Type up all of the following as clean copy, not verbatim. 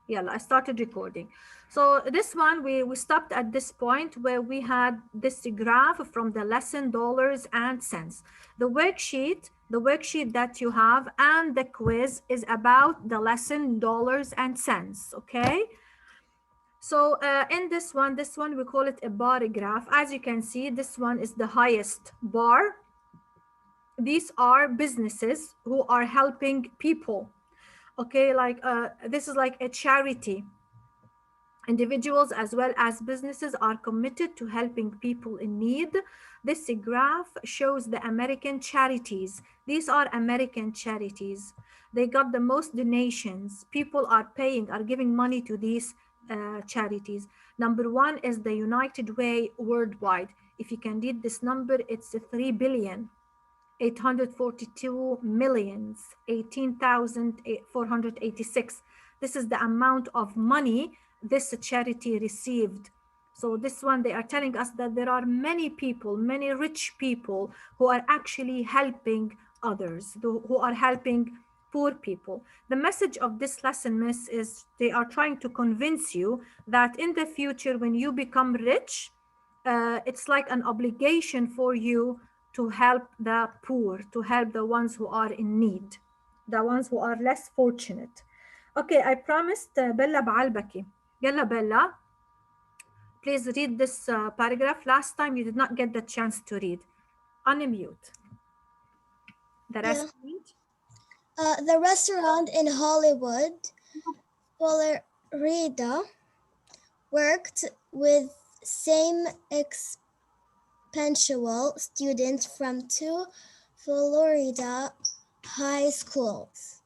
Yeah, I started recording. So this one, we stopped at this point where we had this graph from the lesson dollars and cents. The worksheet that you have and the quiz is about the lesson dollars and cents, okay? So in this one, we call it a bar graph. As you can see, this one is the highest bar. These are businesses who are helping people. Okay, like this is like a charity. Individuals as well as businesses are committed to helping people in need. This graph shows the American charities. These are American charities. They got the most donations. People are giving money to these charities. Number one is the United Way worldwide. If you can read this number, it's 3 billion. 842 millions 18,486. This is the amount of money this charity received. So this one, they are telling us that there are many people, many rich people who are actually helping others, who are helping poor people. The message of this lesson, miss, is they are trying to convince you that in the future when you become rich, it's like an obligation for you to help the poor, to help the ones who are in need, the ones who are less fortunate. Okay, I promised Bella بعلبكي. Yalla Bella, please read this paragraph. Last time you did not get the chance to read. Unmute. The Yeah. restaurant. The restaurant in Hollywood, Florida, worked with same expanshual students from two Florida high schools.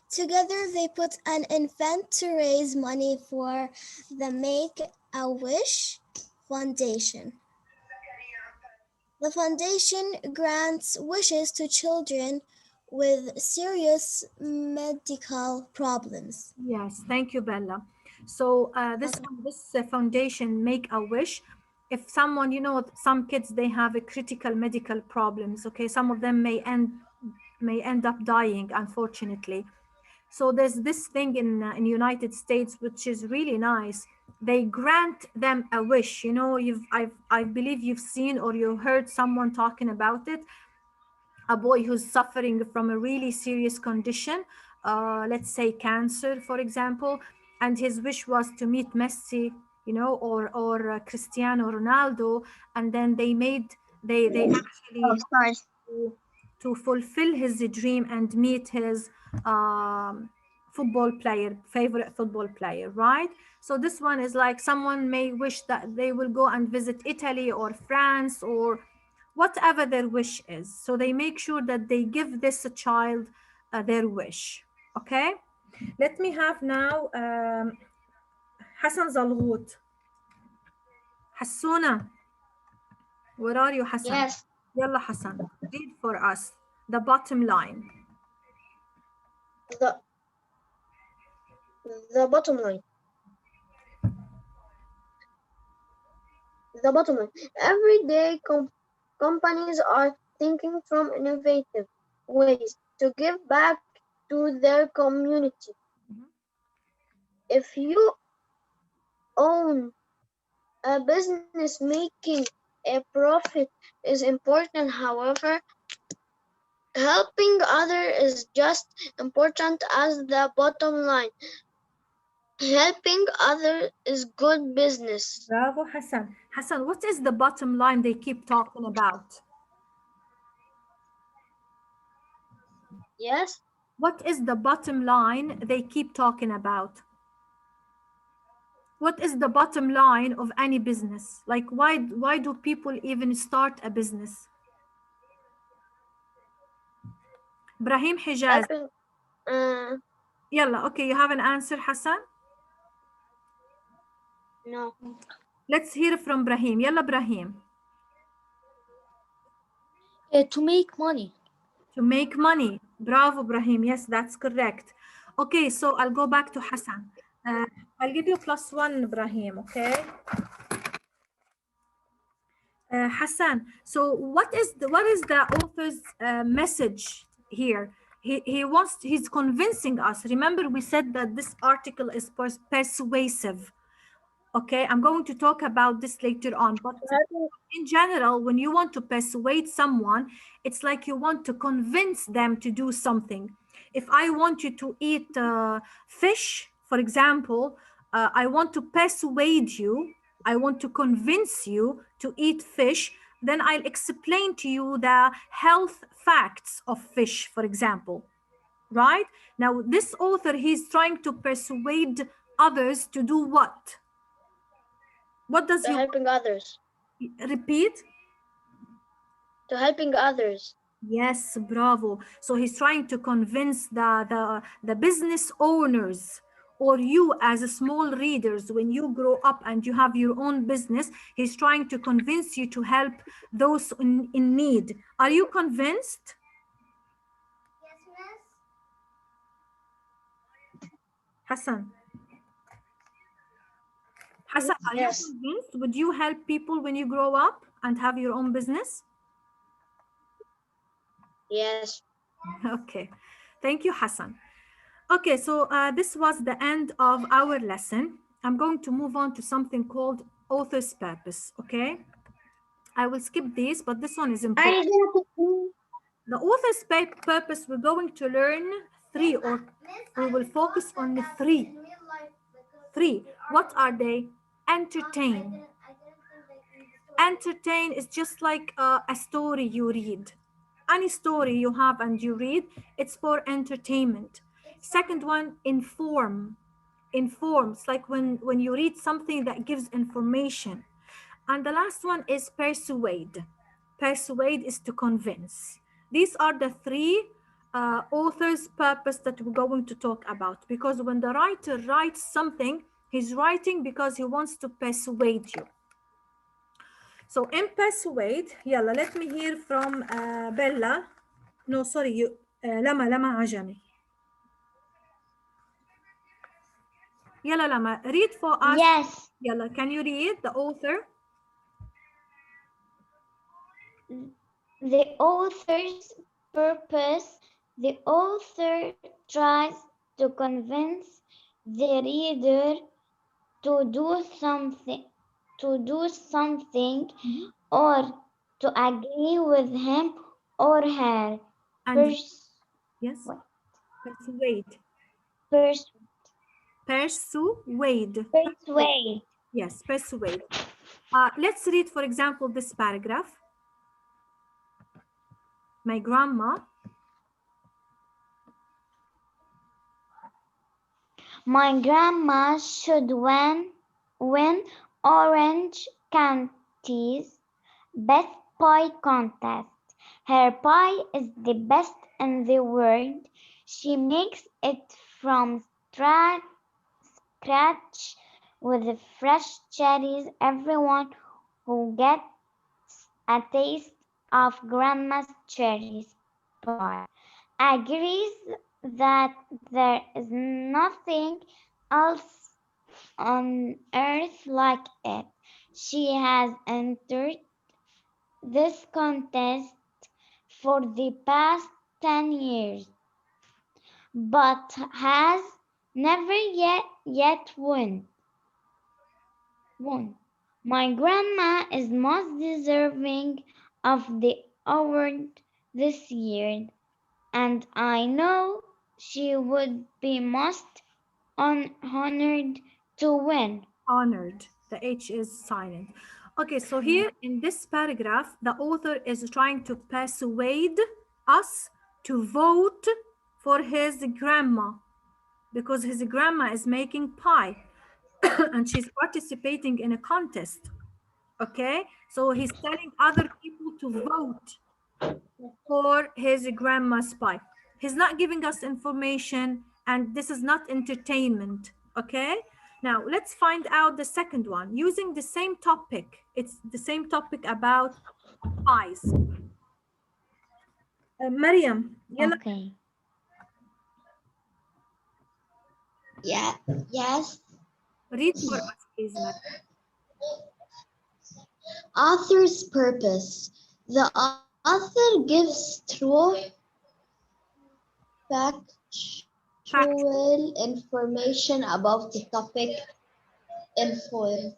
Together, they put an event to raise money for the Make-A-Wish Foundation. The foundation grants wishes to children with serious medical problems. Yes, thank you, Bella. So this foundation, Make a Wish. If someone, some kids they have a critical medical problems. Okay, some of them may end up dying, unfortunately. So there's this thing in United States which is really nice. They grant them a wish. I believe you've seen or you heard someone talking about it, a boy who's suffering from a really serious condition, let's say cancer, for example, and his wish was to meet Messi, or Cristiano Ronaldo, and then they actually Of course. to fulfill his dream and meet his favorite football player, right? So this one is like someone may wish that they will go and visit Italy or France or whatever their wish is. So they make sure that they give this child their wish. Okay. Let me have now Hassan Zalghut. Hassuna, where are you, Hassan? Yes. Yalla, Hassan, read for us the bottom line. The the bottom line. The bottom line. Every day, companies are thinking from innovative ways to give back to their community. If you own a business, making a profit is important. However, helping others is just important as the bottom line. Helping others is good business. Bravo, Hassan. Hassan, what is the bottom line they keep talking about? Yes, What is the bottom line they keep talking about? What is the bottom line of any business? Like why do people even start a business? Brahim Hijaz. helping. Uh, Yalla, okay, you have an answer, Hassan? no. Let's hear from Brahim. Yalla, Brahim. To make money. To make money. Bravo, Brahim. Yes, that's correct. Okay, so I'll go back to Hassan. I'll give you +1, Brahim, okay? Hassan, so what is the author's message here? he's convincing us. Remember, we said that this article is persuasive. Okay, I'm going to talk about this later on, but in general, when you want to persuade someone, it's like you want to convince them to do something. If I want you to eat fish, for example, I want to persuade you, I want to convince you to eat fish, then I'll explain to you the health facts of fish, for example. Right? Now, this author, he's trying to persuade others to do what? What does To he helping others. repeat? To helping others. Yes, bravo. So he's trying to convince the business owners, or you as a small readers, when you grow up and you have your own business, he's trying to convince you to help those in need. Are you convinced? Yes, miss. Hassan. Hassan, are you Yes. convinced? Would you help people when you grow up and have your own business? Yes. Okay. Thank you, Hassan. Okay, so this was the end of our lesson. I'm going to move on to something called author's purpose, okay? I will skip this, but this one is important. The author's purpose, we're going to learn three, or we will focus on the three. Three. What are they? Entertain. Entertain is just like a story you read. Any story you have and you read, it's for entertainment. Second one, inform. Informs, like when you read something that gives information. And the last one is persuade. Persuade is to convince. These are the three author's purpose that we're going to talk about, because when the writer writes something, he's writing because he wants to persuade you. So in persuade, yalla, let me hear from Bella. No, sorry, you, Lama Ajami. Yalla Lama, read for us. Yes, Yalla, can you read the author? the author's purpose. The author tries to convince the reader to do something, or to agree with him or her. And yes, persuade. Persuade. Persuade. Yes, persuade. Let's read, for example, this paragraph. My grandma. My grandma should win Orange County's best pie contest. Her pie is the best in the world. She makes it from scratch with fresh cherries. Everyone who gets a taste of Grandma's cherries pie agrees that there is nothing else on earth like it. She has entered this contest for the past 10 years, but has never yet won. My grandma is most deserving of the award this year, and I know she would be most honored to win. Honored. The H is silent. Okay, so here in this paragraph, the author is trying to persuade us to vote for his grandma, because his grandma is making pie and she's participating in a contest. Okay, so he's telling other people to vote for his grandma's pie. He's not giving us information, and this is not entertainment. Okay, now let's find out the second one using the same topic. It's the same topic about pies. Mariam, yalla, Okay. Yeah. Yes. read for us, please, Mariam. Author's purpose. The author gives true Factual information about the topic. Inform.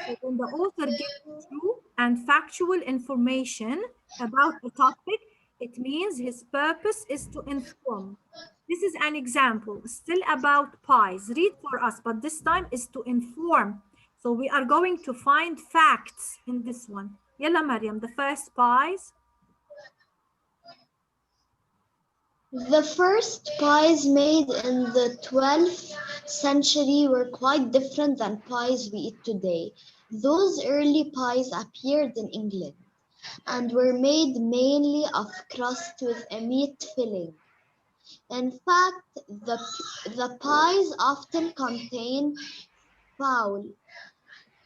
So when the author gives true and factual information about a topic, it means his purpose is to inform. This is an example, still about pies. Read for us, but this time is to inform. So we are going to find facts in this one. Yalla Maryam, the first pies. The first pies made in the 12th century were quite different than pies we eat today. Those early pies appeared in England and were made mainly of crust with a meat filling. In fact, the pies often contain fowl,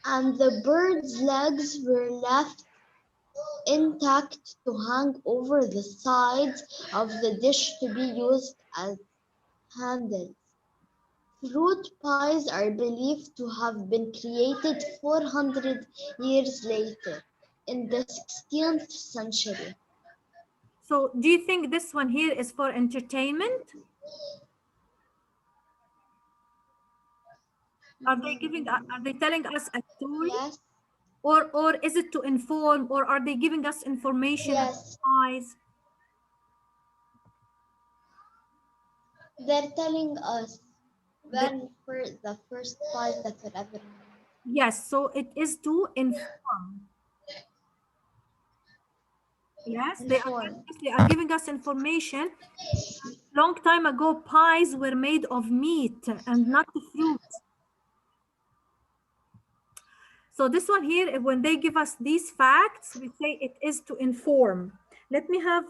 and the bird's legs were left intact to hang over the sides of the dish to be used as handles. Fruit pies are believed to have been created 400 years later, in the 16th century. So do you think this one here is for entertainment? Are they telling us a story? Yes, Or is it to inform, or are they giving us information about yes, pies? they're telling us The- when for the first pies that were ever made. yes, so it is to inform. Yes, Inform. they are giving us information. Long time ago, pies were made of meat and not the fruit. So this one here, when they give us these facts, we say it is to inform. Let me have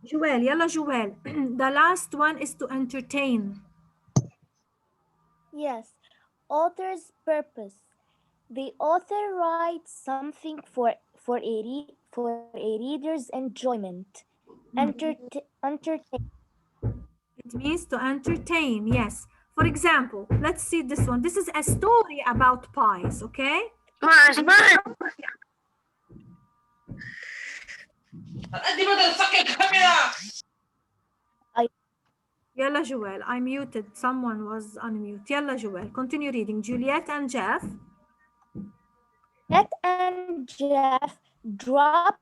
Joel. Yalla, Joel. The last one is to entertain. Yes, author's purpose. The author writes something for a reader's enjoyment. Entertain. It means to entertain, yes. For example, let's see this one. This is a story about pies, okay? Yalla Joel, I muted. Someone was unmute. Yalla Joel, continue reading. Juliet and Jeff. Ted and Jeff drop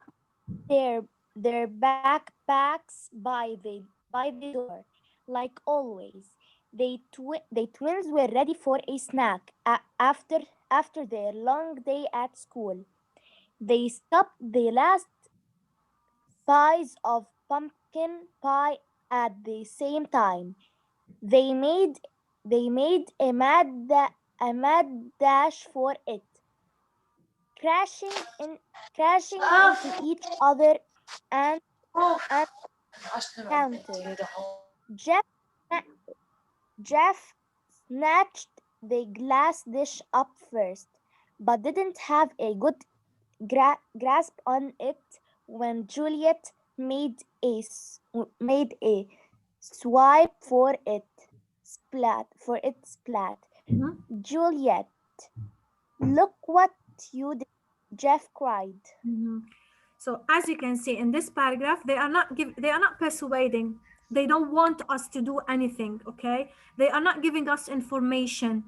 their backpacks by the door. Like always, they twins were ready for a snack after their long day at school. They stopped the last pies of pumpkin pie at the same time. They made a mad dash for it, crashing in crashing into each other and and counter. Jeff Jeff snatched the glass dish up first, but didn't have a good grasp on it when Juliet made a swipe for it. Splat. Mhm. Juliet, look what you did, Jeff cried. Mhm. So as you can see in this paragraph, they are not persuading. They don't want us to do anything, okay? They are not giving us information.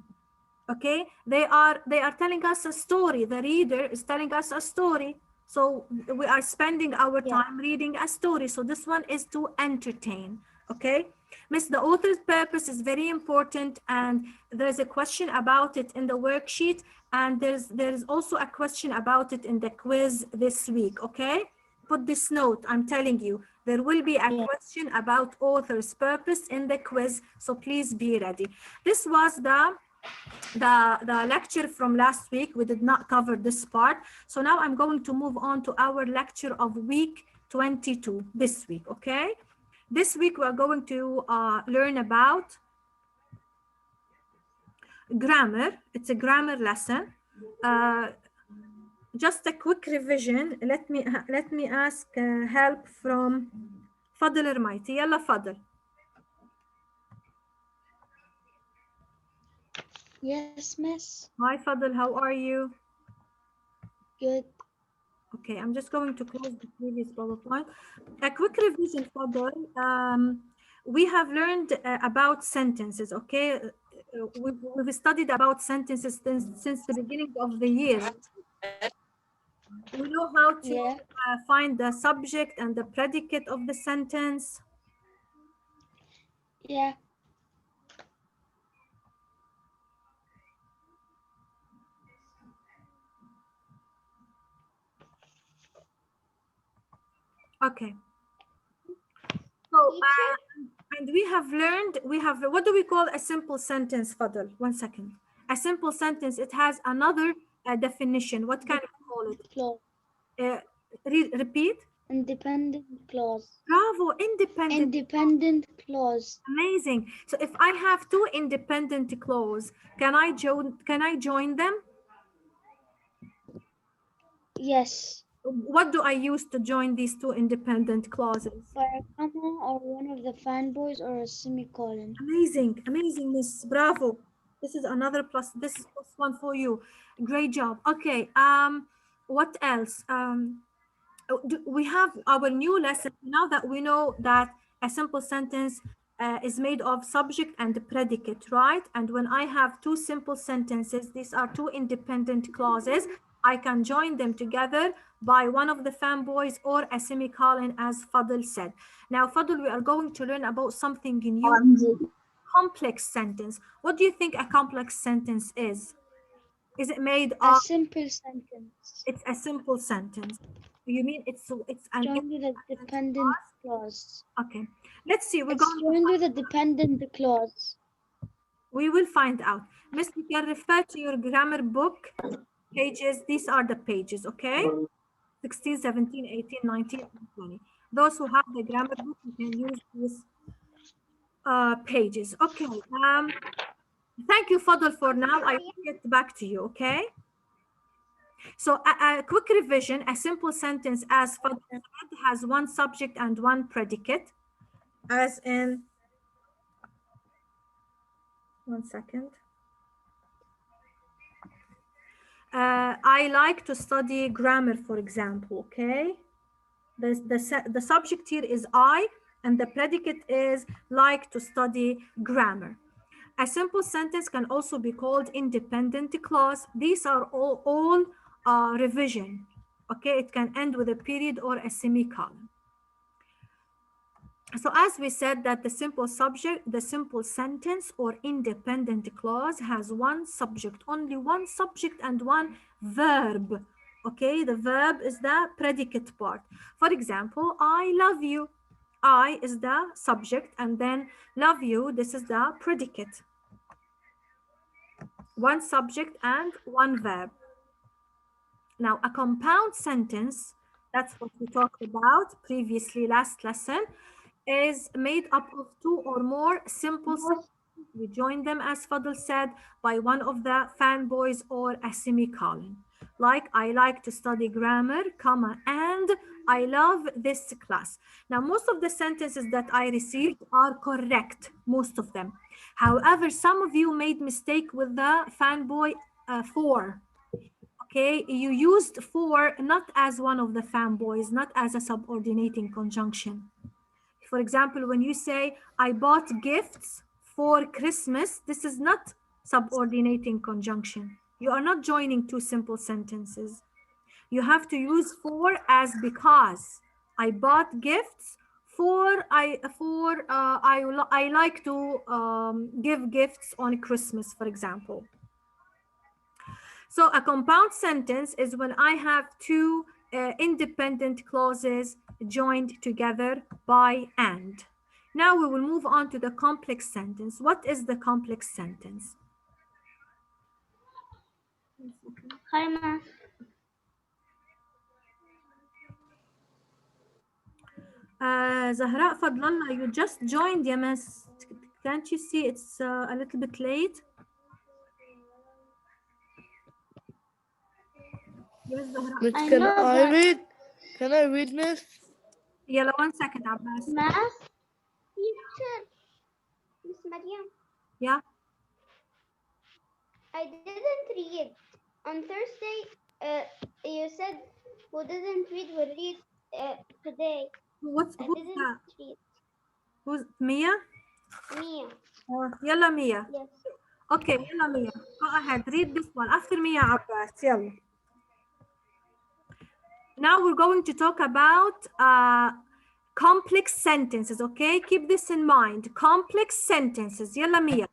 Okay, they are telling us a story. The reader is telling us a story, so we are spending our Yeah. time reading a story. So this one is to entertain. Okay, Miss, the author's purpose is very important, and there's a question about it in the worksheet, and there's also a question about it in the quiz this week. Okay, put this note. I'm telling you, there will be a Yeah. question about author's purpose in the quiz, so please be ready. This was the lecture from last week. We did not cover this part, so now I'm going to move on to our lecture of week 22 this week. Okay, this week we're going to learn about grammar. It's a grammar lesson. Just a quick revision. Let me ask help from فضل رميتي. يلا فضل. Yes, miss. Hi Fadl, how are you? Good. Okay, I'm just going to close the previous PowerPoint. A quick revision, Fadl. We have learned about sentences, okay? We've studied about sentences since the beginning of the year. We know how to Yeah. find the subject and the predicate of the sentence. Yeah. Okay. So, and we have learned, what do we call a simple sentence, Fadl? 1 second. A simple sentence, it has another definition. What can we call it? Clause. Repeat. Independent clause. Bravo, independent. Independent clause. Amazing. So if I have two independent clauses, can I join them? Yes. What do I use to join these two independent clauses? By a comma or one of the fanboys or a semicolon. Amazing, amazing, Miss. Bravo. This is another plus. This is plus one for you. Great job. Okay. What else? We have our new lesson now that we know that a simple sentence is made of subject and predicate, right? And when I have two simple sentences, these are two independent clauses. I can join them together by one of the fanboys or a semicolon, as Fadl said. Now, Fadl, we are going to learn about something new. Complex sentence. What do you think a complex sentence is? Is it made A of? simple sentence. It's a simple sentence. You mean it's an Joined with a dependent clause. Okay, let's see. We're It's going to joined with a dependent clause. we will find out. Miss, you can refer to your grammar book pages. These are the pages, okay? 16, 17, 18, 19, and 20. Those who have the grammar book, you can use these pages. Okay. Thank you, Fadl, for now. I will get back to you, okay? So a quick revision, a simple sentence, as Fadl said, has one subject and one predicate, as in, 1 second. I like to study grammar, for example, okay? The subject here is I, and the predicate is like to study grammar. A simple sentence can also be called independent clause. These are all revision, okay? It can end with a period or a semicolon. So as we said that the simple sentence or independent clause has one subject, only one subject and one verb. Okay, the verb is the predicate part. For example, I love you. I is the subject and then love you, this is the predicate. One subject and one verb. Now a compound sentence, that's what we talked about previously last lesson, is made up of two or more simple sentences. We join them, as Fadl said, by one of the fanboys or a semicolon. Like, I like to study grammar, comma, and I love this class. Now, most of the sentences that I received are correct, most of them. However, some of you made mistake with the fanboy for. Okay, you used for not as one of the fanboys, not as a subordinating conjunction. For example, when you say, I bought gifts for Christmas, this is not subordinating conjunction. You are not joining two simple sentences. You have to use for as because. I bought gifts for I like to give gifts on Christmas, for example. So a compound sentence is when I have two independent clauses joined together by and. Now we will move on to the complex sentence. What is the complex sentence? Hi, Ma. Zahra Fadlallah, you just joined, yeah, miss. Can't you see it's a little bit late? Yes, Zahra. Miss, I can know I that. read? Can I read, Miss? Yeah, 1 second, Abbas. Math teacher, Miss Mariam. Yeah. I didn't read. On Thursday, you said Who didn't read will read today. Who's I who's didn't that? read. Who's Mia? Mia. يلا Mia. Yes. Okay, يلا Mia. Go ahead, read this one. After Mia Abbas. يلا. Now we're going to talk about complex sentences, okay? Keep this in mind. Complex sentences. يلا Mia.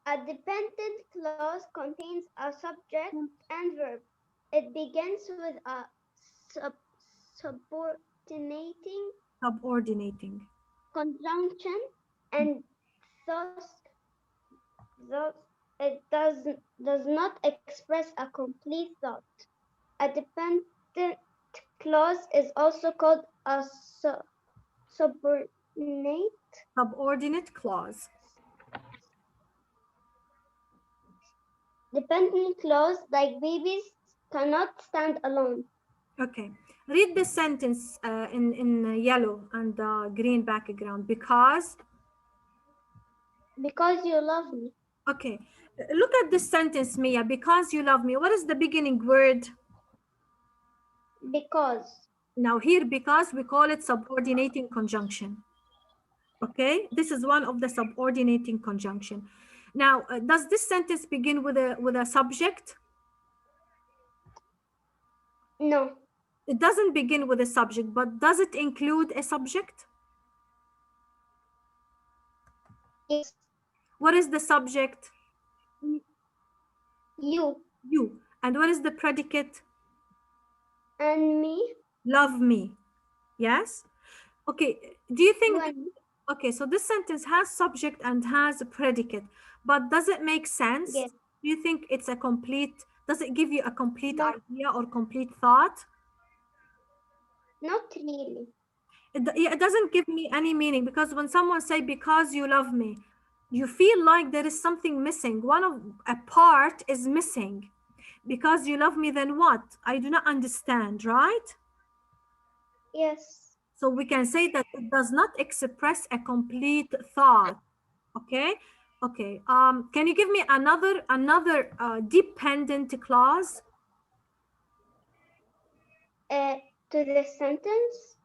A dependent clause contains a subject and verb. It begins with a subordinating conjunction, and thus it does not express a complete thought. A dependent clause is also called a Subordinate clause. dependent clause, like babies, cannot stand alone. Okay. Read the sentence in yellow and green background. Because you love me. Okay. Look at this sentence, Mia. Because you love me. What is the beginning word? Because. Now here, because we call it subordinating conjunction. Okay. This is one of the subordinating conjunction. Now, does this sentence begin with a subject? No. It doesn't begin with a subject, but does it include a subject? Yes. What is the subject? You. You. And what is the predicate? And me. Love me. Yes. Okay. Do you think You and me. Okay, so this sentence has subject and has a predicate, but does it make sense? Yes. Do you think it's a complete, does it give you a complete No. idea or complete thought? Not really. It doesn't give me any meaning, because when someone say, because you love me, you feel like there is something missing. A part is missing. Because you love me, then what? I do not understand, right? Yes. So we can say that it does not express a complete thought. Okay. Okay. Can you give me another dependent clause? To the sentence?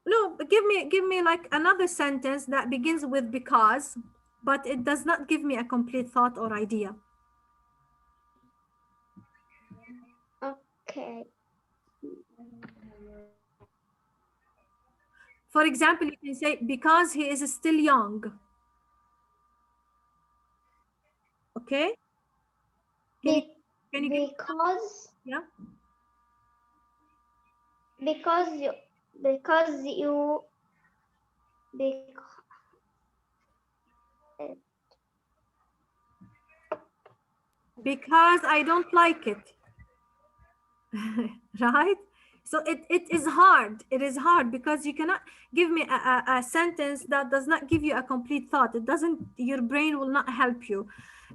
No, but give me like another sentence that begins with because, but it does not give me a complete thought or idea. Okay. For example, you can say, because he is still young. Okay. Can you give because yeah? because you Because I don't like it. Right? So it is hard. It is hard because you cannot give me a sentence that does not give you a complete thought. It doesn't, your brain will not help you.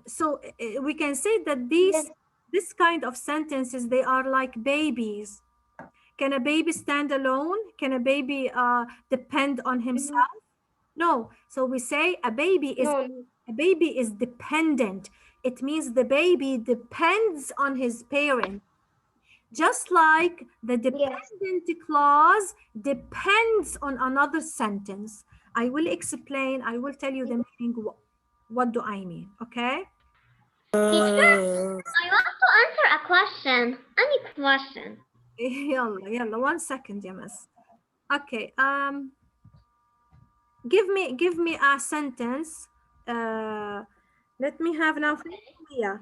So we can say that this kind of sentences, they are like babies. Can a baby stand alone? Can a baby depend on himself? No. So we say a baby is dependent. It means the baby depends on his parent. Just like the dependent clause depends on another sentence. I will explain, I will tell you the meaning. What do I mean? Okay? I want to answer a question. Any question? Yalla, 1 second, ya miss. Okay, give me a sentence. Let me have now. Yeah.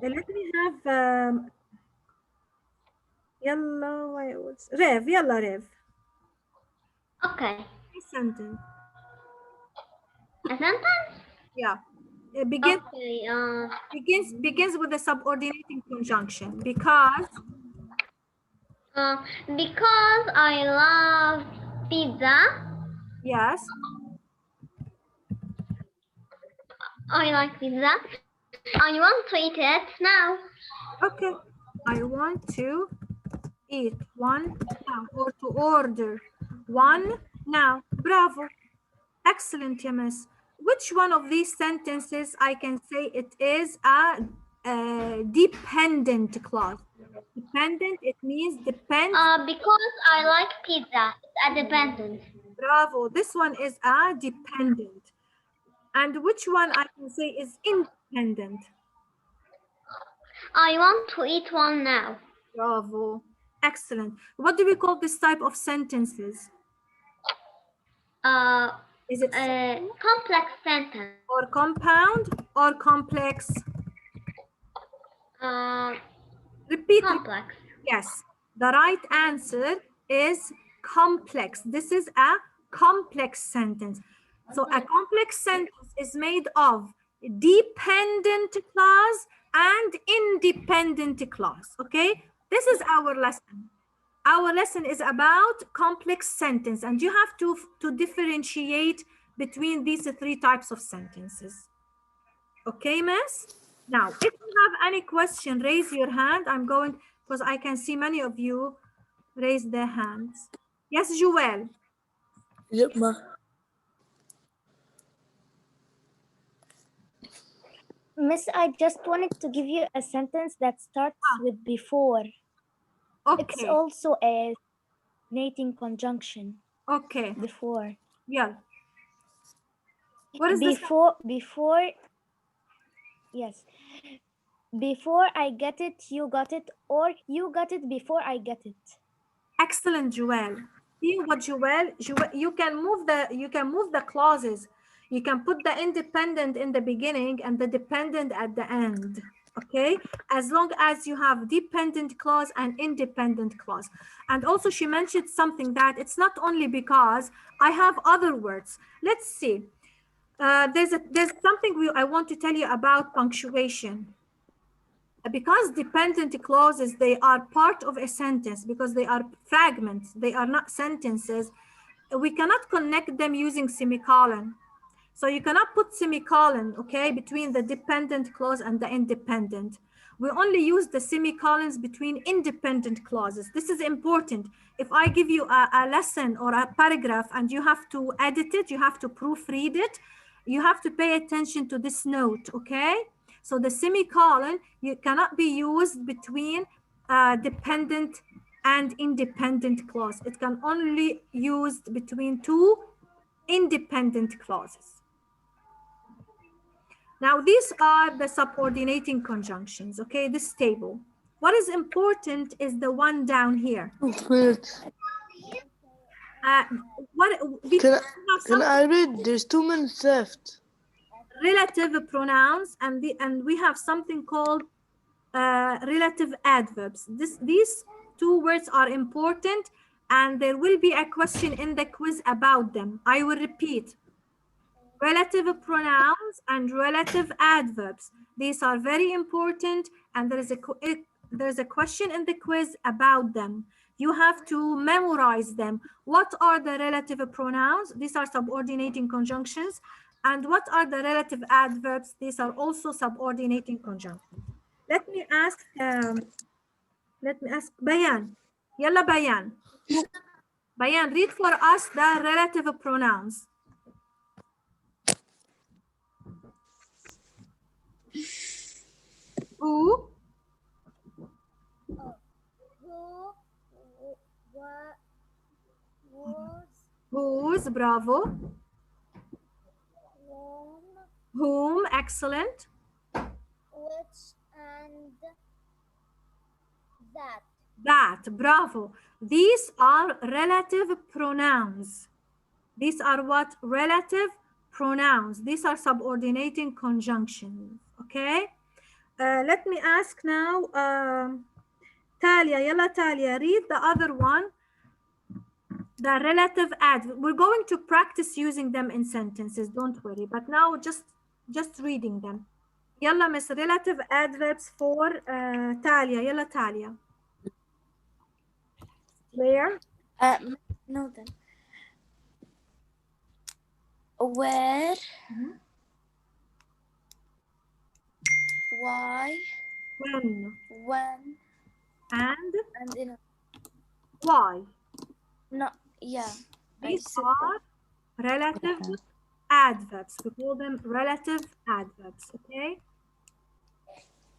Let me have Rev, yalla Rev. Okay. A sentence. A sentence? Yeah. It begins with a subordinating conjunction. Because I love pizza. yes. I like pizza. I want to eat it now. Okay. I want to eat one now, or to order one now. Bravo. Excellent, Yamis. Which one of these sentences I can say it is a dependent clause. Dependent, it means depends. Because I like pizza. It's a dependent. Bravo. This one is a dependent. And which one I can say is independent? I want to eat one now. Bravo. Excellent. What do we call this type of sentences? Is it Complex sentence. or compound or complex? Repeat. Complex. Yes. The right answer is complex. This is a complex sentence. So a complex sentence is made of dependent clause and independent clause. Okay? This is our lesson. Our lesson is about complex sentence, and you have to differentiate between these three types of sentences. Okay, miss? Now, if you have any question, raise your hand. I'm going, because I can see many of you raise their hands. Yes, Joel. Yep, ma. Miss, I just wanted to give you a sentence that starts with before. It's Okay. also a nating conjunction. Okay. Before. Yeah. What is this? Before, yes. Before I get it, you got it, or you got it before I get it. Excellent, Joel. See what Joel, you can move the clauses. You can put the independent in the beginning and the dependent at the end. Okay, as long as you have dependent clause and independent clause. And also she mentioned something that it's not only because I have other words. Let's see. There's something I want to tell you about punctuation. Because dependent clauses, they are part of a sentence because they are fragments, they are not sentences. We cannot connect them using semicolon. So you cannot put semicolon, okay, between the dependent clause and the independent. We only use the semicolons between independent clauses. This is important. If I give you a lesson or a paragraph and you have to edit it, you have to proofread it, you have to pay attention to this note, okay? So the semicolon, you cannot be used between dependent and independent clause. It can only used between two independent clauses. Now, these are the subordinating conjunctions, okay, this table. What is important is the one down here. 2 minutes. Can I read? There's 2 minutes left. Relative pronouns, and we have something called relative adverbs. These two words are important, and there will be a question in the quiz about them. I will repeat. Relative pronouns and relative adverbs. These are very important, and there's a question in the quiz about them. You have to memorize them. What are the relative pronouns? These are subordinating conjunctions. And what are the relative adverbs? These are also subordinating conjunctions. Let me ask Bayan. Yalla Bayan. Bayan, read for us the relative pronouns. Who? Whose, bravo. Whom, excellent. Which and that. That, bravo. These are relative pronouns. These are what? Relative pronouns. These are subordinating conjunctions, okay? Let me ask now, Talia, yalla Talia, read the other one, the relative adverb. We're going to practice using them in sentences, don't worry, but now just reading them. Yalla, miss, relative adverbs for Talia, yalla Talia. Where? No then. Where? Why? When? And in why? no, yeah. These are relative adverbs. We call them relative adverbs, okay?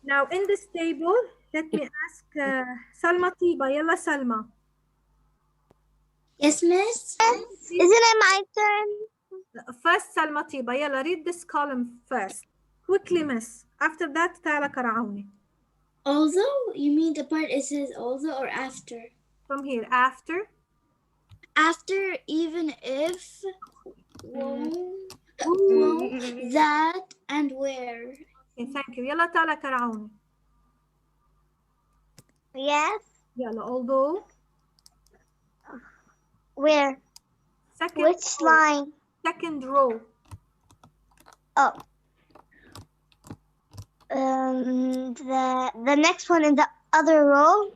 Now in this table, let me ask Salma Tiba. Yalla Salma. Yes, Miss. Isn't it my turn? First Salma Tiba. Yalla, read this column first. Quickly, miss. After that, Tala Karaouni. Although, you mean the part it says although or after? From here, after. After, even if, that, and where. Okay, thank you. Yalla Tala Karaouni. Yes. Yalla, although. Where? Second Which row. line? Second row. Oh. The next one in the other row.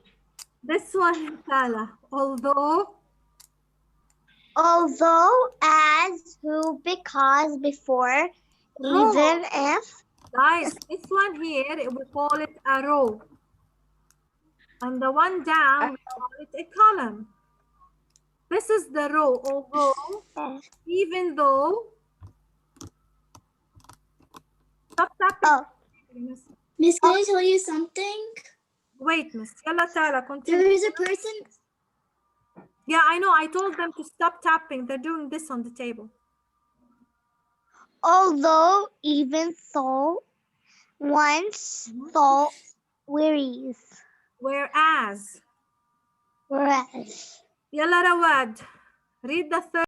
This one, Tala. Although. Although, as, who, because, before, Row. even if. Guys, this one here, we call it a row. And the one down, we call it a column. This is the row, although, even though. Stop tapping. Oh. Miss, can I tell you something? Wait, miss. Yalla Tala, continue. There is a person. Yeah, I know. I told them to stop tapping. They're doing this on the table. Although, even so, once, though, wearies. Whereas. Whereas. Yalla Rawad. Read the third.